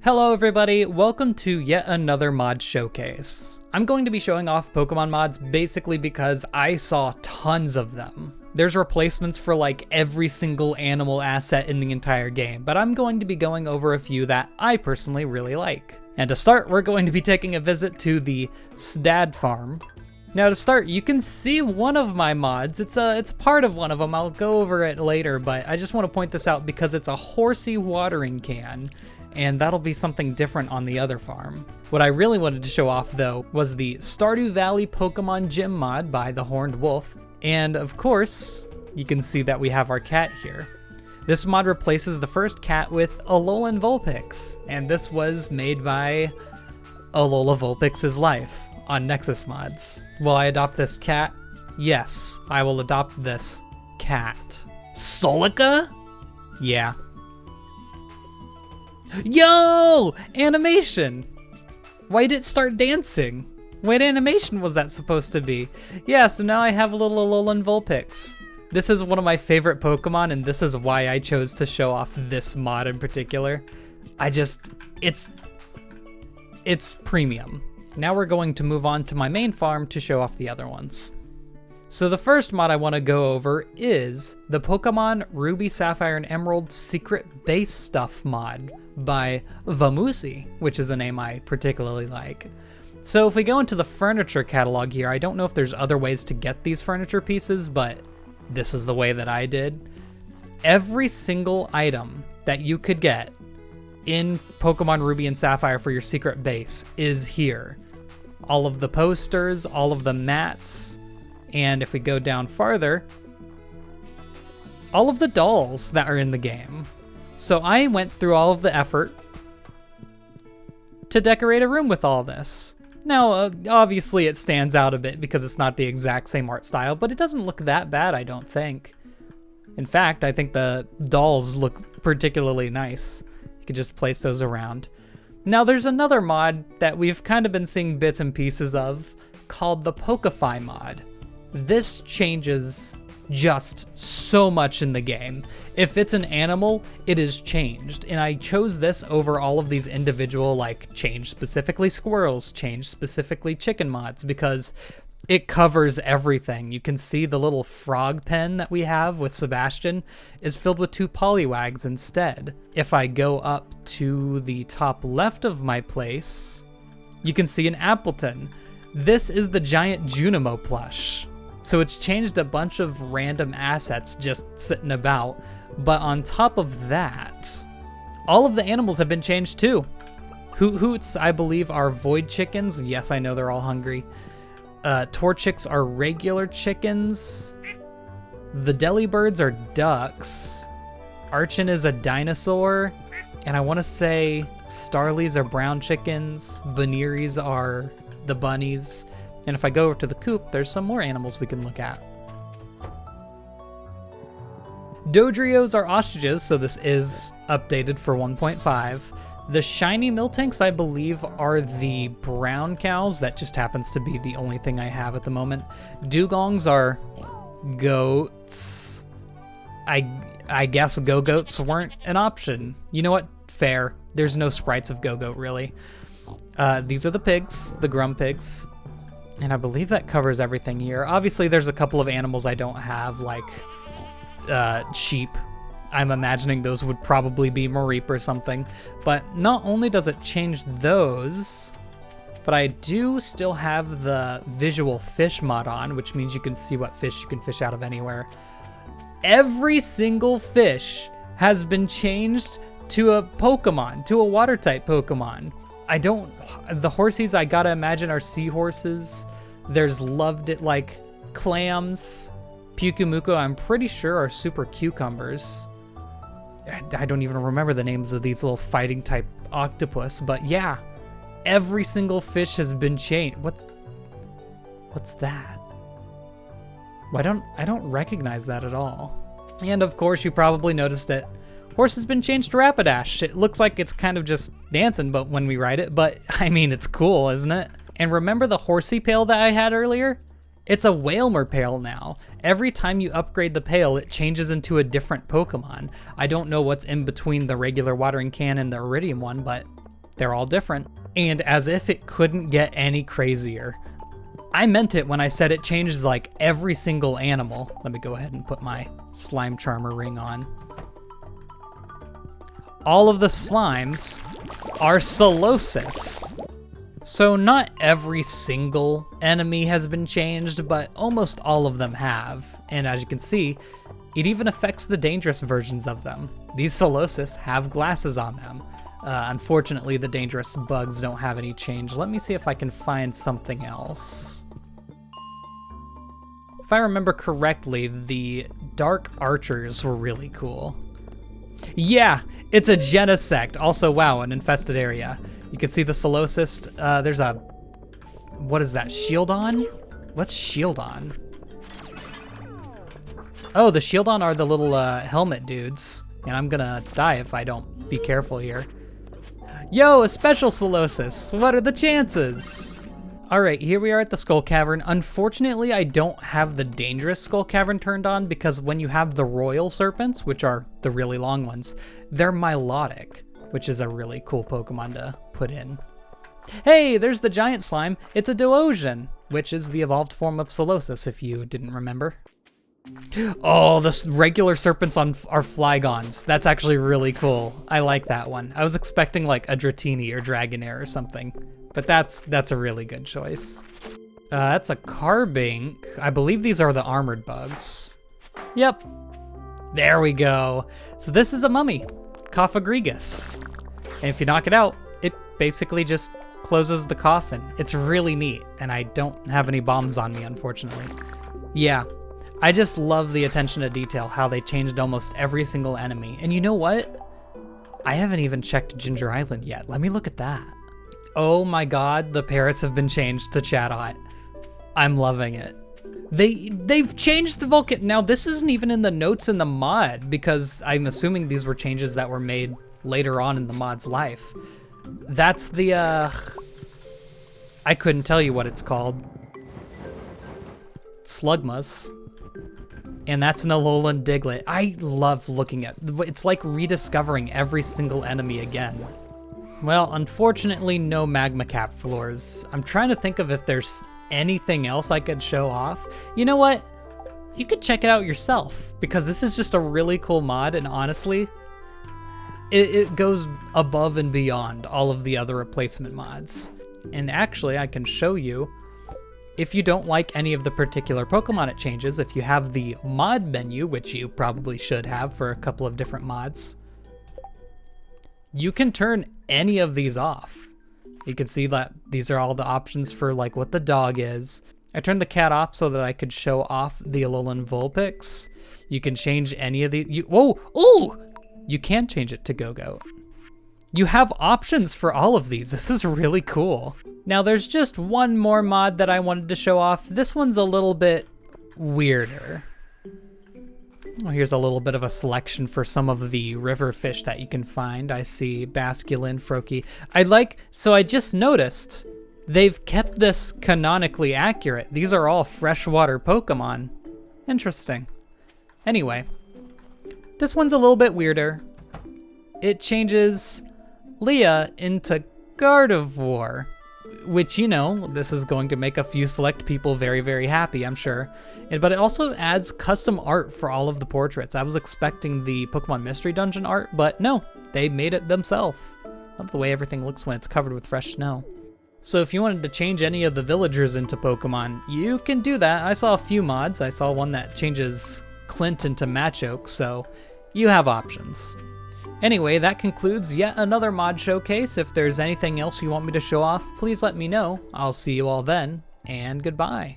Hello everybody, welcome to yet another mod showcase. I'm going to be showing off Pokemon mods basically because I saw tons of them. There's replacements for like every single animal asset in the entire game, but I'm going to be going over a few that I personally really like. And to start, we're going to be taking a visit to the Stad farm. Now to start, you can see one of my mods. It's a part of one of them. I'll go over it later, but I just want to point this out because it's a horsey watering can. And that'll be something different on the other farm. What I really wanted to show off though was the Stardew Valley Pokemon Gym mod by the Horned Wolf. And of course, you can see that we have our cat here. This mod replaces the first cat with Alolan Vulpix, and this was made by Alola Vulpix's life on Nexus Mods. Will I adopt this cat? Yes, I will adopt this cat. Solica? Yeah. Yo! Animation! Why did it start dancing? What animation was that supposed to be? Yeah, so now I have a little Alolan Vulpix. This is one of my favorite Pokemon, and this is why I chose to show off this mod in particular. It's premium. Now we're going to move on to my main farm to show off the other ones. So the first mod I want to go over is the Pokemon Ruby, Sapphire, and Emerald Secret Base Stuff mod by Vamusi, which is a name I particularly like. So if we go into the furniture catalog here, I don't know if there's other ways to get these furniture pieces, but this is the way that I did. Every single item that you could get in Pokemon Ruby and Sapphire for your secret base is here. All of the posters, all of the mats, and if we go down farther, all of the dolls that are in the game. So I went through all of the effort to decorate a room with all this. Now, obviously it stands out a bit because it's not the exact same art style, but it doesn't look that bad, I don't think. In fact, I think the dolls look particularly nice. You could just place those around. Now there's another mod that we've kind of been seeing bits and pieces of called the Pokefy mod. This changes just so much in the game. If it's an animal, it is changed. And I chose this over all of these individual, like, change specifically squirrels, change specifically chicken mods, because it covers everything. You can see the little frog pen that we have with Sebastian is filled with 2 Poliwags instead. If I go up to the top left of my place, you can see an Appleton. This is the giant Junimo plush. So it's changed a bunch of random assets just sitting about, but on top of that, all of the animals have been changed too. Hoots, I believe, are void chickens. Yes, I know they're all hungry. Torchics are regular chickens. The Delibirds are ducks. Archon is a dinosaur. And I want to say Starlies are brown chickens. Baniris are the bunnies. And if I go over to the coop, there's some more animals we can look at. Dodrios are ostriches, so this is updated for 1.5. The shiny Miltanks, I believe, are the brown cows. That just happens to be the only thing I have at the moment. Dugongs are goats. I guess go-goats weren't an option. You know what? Fair. There's no sprites of go-goat, really. These are the pigs, the Grum pigs. And I believe that covers everything here. Obviously, there's a couple of animals I don't have, like sheep. I'm imagining those would probably be Mareep or something. But not only does it change those, but I do still have the visual fish mod on, which means you can see what fish you can fish out of anywhere. Every single fish has been changed to a Pokemon, to a water type Pokemon. The horsies I gotta imagine are seahorses. There's like clams. Pukumuku, I'm pretty sure are super cucumbers. I don't even remember the names of these little fighting type octopus, but yeah, every single fish has been changed. What's that? I don't recognize that at all. And of course, you probably noticed it. Horse has been changed to Rapidash. It looks like it's kind of just dancing, but when we ride it, but I mean, it's cool, isn't it? And remember the horsey pail that I had earlier? It's a Whalmer pail now. Every time you upgrade the pail, it changes into a different Pokemon. I don't know what's in between the regular watering can and the Iridium one, but They're all different. And as if it couldn't get any crazier, I meant it when I said it changes like every single animal. Let me go ahead and put my slime charmer ring on. All of the slimes are Solosis. So not every single enemy has been changed, but almost all of them have. And as you can see, it even affects the dangerous versions of them. These Solosis have glasses on them. Unfortunately, the dangerous bugs don't have any change. Let me see if I can find something else. If I remember correctly, the dark archers were really cool. Yeah, it's a Genesect. Also, wow, an infested area. You can see the Solosis. There's a, what is that, Shieldon? What's Shieldon? Oh, the Shieldon are the little helmet dudes. And I'm gonna die if I don't be careful here. Yo, a special Solosis. What are the chances? All right, here we are at the Skull Cavern. Unfortunately, I don't have the dangerous Skull Cavern turned on because when you have the Royal Serpents, which are the really long ones, they're Milotic, which is a really cool Pokemon to put in. Hey, there's the giant slime. It's a Duosion, which is the evolved form of Solosis, if you didn't remember. Oh, the regular serpents are Flygons. That's actually really cool. I like that one. I was expecting like a Dratini or Dragonair or something, but that's a really good choice. That's a Carbink. I believe these are the armored bugs. Yep. There we go. So this is a mummy, Cophagrigus. And if you knock it out, it basically just closes the coffin. It's really neat, and I don't have any bombs on me, unfortunately. Yeah. I just love the attention to detail, how they changed almost every single enemy. And you know what? I haven't even checked Ginger Island yet. Let me look at that. Oh my God, the parrots have been changed to Chatot. I'm loving it. They've changed the Vulcan. Now this isn't even in the notes in the mod because I'm assuming these were changes that were made later on in the mod's life. That's the, I couldn't tell you what it's called. Slugmas. And that's an Alolan Diglett. I love looking at, it's like rediscovering every single enemy again. Well, unfortunately, no magma cap floors. I'm trying to think of if there's anything else I could show off. You know what? You could check it out yourself because this is just a really cool mod, and honestly, it goes above and beyond all of the other replacement mods. And actually, I can show you. If you don't like any of the particular Pokemon it changes, if you have the mod menu, which you probably should have for a couple of different mods, you can turn any of these off. You can see that these are all the options for like what the dog is. I turned the cat off so that I could show off the Alolan Vulpix. You can change any of the, you can change it to Go-Goat. You have options for all of these. This is really cool. Now there's just one more mod that I wanted to show off. This one's a little bit weirder. Well, here's a little bit of a selection for some of the river fish that you can find. I see Basculin, Froakie. So I just noticed they've kept this canonically accurate. These are all freshwater Pokemon. Interesting. Anyway, this one's a little bit weirder. It changes Leah into Gardevoir, which, you know, this is going to make a few select people very, very happy, I'm sure. But it also adds custom art for all of the portraits. I was expecting the Pokemon Mystery Dungeon art, but no, they made it themselves. Love the way everything looks when it's covered with fresh snow. So if you wanted to change any of the villagers into Pokemon, you can do that. I saw a few mods. I saw one that changes Clint into Machoke, so you have options. Anyway, that concludes yet another mod showcase. If there's anything else you want me to show off, please let me know. I'll see you all then, and goodbye.